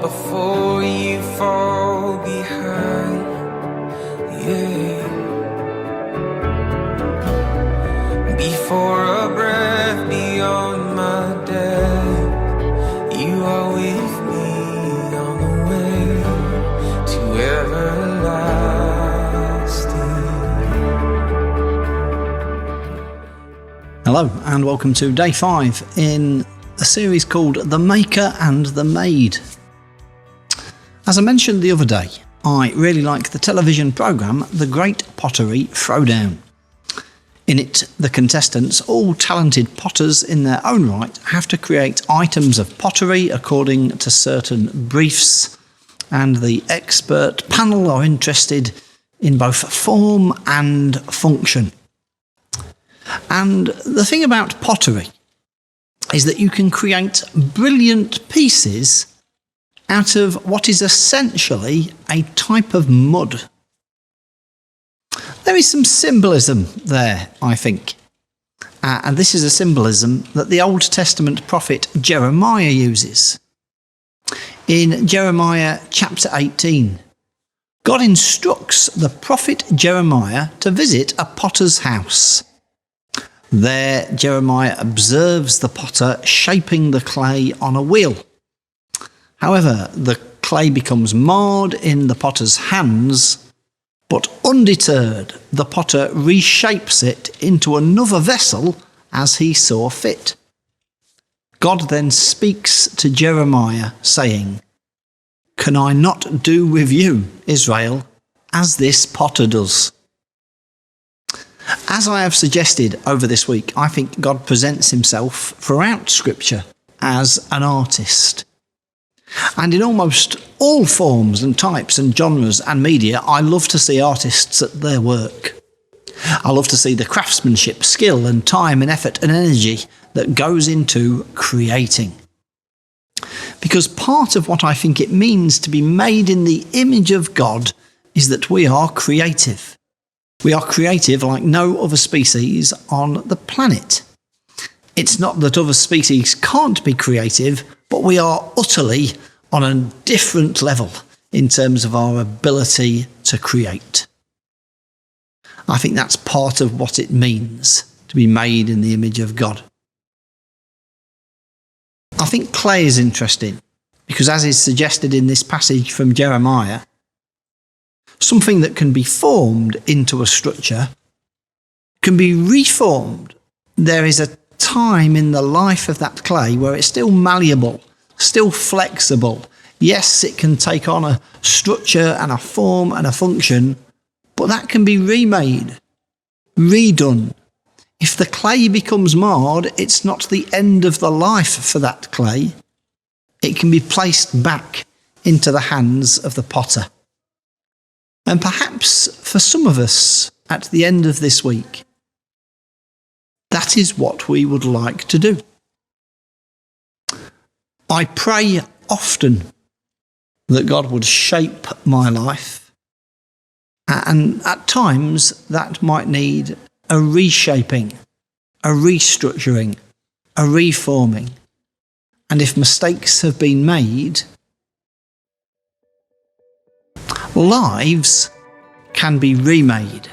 before you fall behind. Yeah. Before a breath beyond my death, you are with me on the way to everlasting. Hello and welcome to day 5 in a series called The Maker and the Made. As I mentioned the other day, I really like the television programme The Great Pottery Throwdown. In it, the contestants, all talented potters in their own right, have to create items of pottery according to certain briefs, and the expert panel are interested in both form and function. And the thing about pottery is that you can create brilliant pieces out of what is essentially a type of mud. There is some symbolism there, I think. And this is a symbolism that the Old Testament prophet Jeremiah uses. In Jeremiah chapter 18, God instructs the prophet Jeremiah to visit a potter's house. There, Jeremiah observes the potter shaping the clay on a wheel. However, the clay becomes marred in the potter's hands, but undeterred, the potter reshapes it into another vessel as he saw fit. God then speaks to Jeremiah, saying, "Can I not do with you, Israel, as this potter does?" As I have suggested over this week, I think God presents himself throughout Scripture as an artist. And in almost all forms and types and genres and media, I love to see artists at their work. I love to see the craftsmanship, skill and time and effort and energy that goes into creating. Because part of what I think it means to be made in the image of God is that we are creative. We are creative like no other species on the planet. It's not that other species can't be creative, but we are utterly on a different level in terms of our ability to create. I think that's part of what it means to be made in the image of God. I think clay is interesting because, as is suggested in this passage from Jeremiah, something that can be formed into a structure can be reformed. There is a time in the life of that clay where it's still malleable, still flexible. Yes, it can take on a structure and a form and a function, but that can be remade, redone. If the clay becomes marred, it's not the end of the life for that clay. It can be placed back into the hands of the potter. And perhaps for some of us at the end of this week, that is what we would like to do. I pray often that God would shape my life, and at times that might need a reshaping, a restructuring, a reforming. And if mistakes have been made, lives can be remade.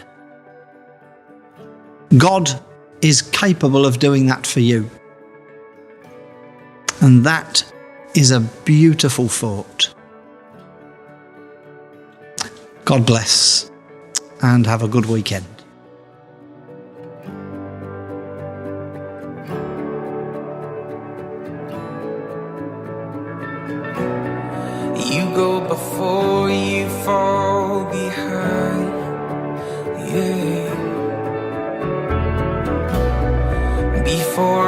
God is capable of doing that for you. And that is a beautiful thought. God bless and have a good weekend. You go before you fall behind. Yeah. Before